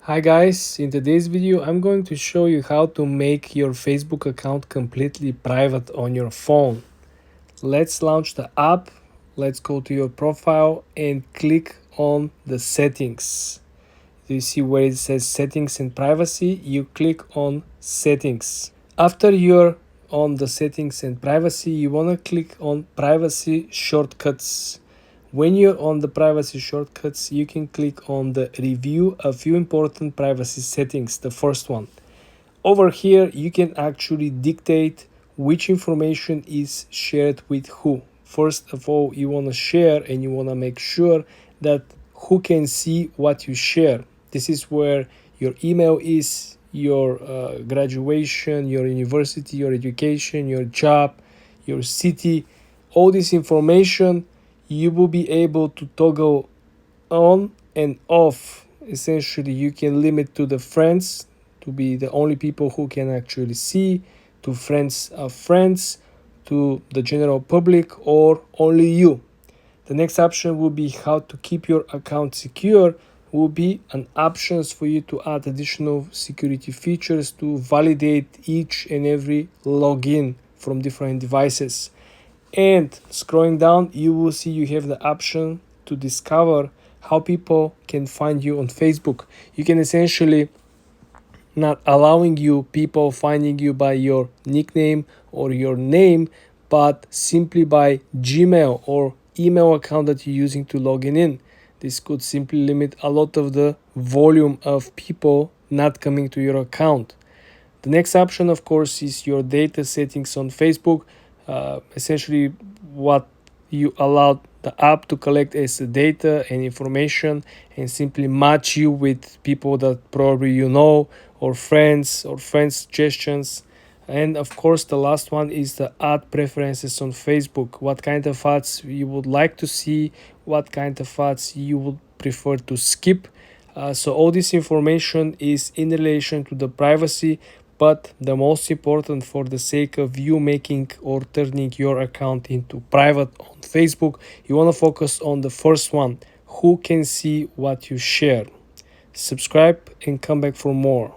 Hi guys, in today's video I'm going to show you how to make your Facebook account completely private on your phone. Let's launch the app, let's go to your profile and click on the settings. You see where it says settings and privacy, you click on settings. After you're on the settings and privacy, you want to click on privacy shortcuts. When you're on the privacy shortcuts, you can click on the review a few important privacy settings, the first one. Over here, you can actually dictate which information is shared with who. First of all, you want to share and you want to make sure that who can see what you share. This is where your email is, your graduation, your university, your education, your job, your city, all this information you will be able to toggle on and off. Essentially, you can limit to the friends to be the only people who can actually see, to friends of friends, to the general public, or only you. The next option will be how to keep your account secure. Will be an options for you to add additional security features to validate each and every login from different devices. And scrolling down, you will see you have the option to discover how people can find you on Facebook. You can essentially not allowing you people finding you by your nickname or your name, but simply by Gmail or email account that you're using to login in. This could simply limit a lot of the volume of people not coming to your account. The next option, of course, is your data settings on Facebook. Essentially, what you allow the app to collect as data and information and simply match you with people that probably you know or friends suggestions. And of course, the last one is the ad preferences on Facebook. What kind of ads you would like to see, what kind of ads you would prefer to skip. So all this information is in relation to the privacy, but the most important for the sake of you making or turning your account into private on Facebook, you want to focus on the first one, who can see what you share. Subscribe and come back for more.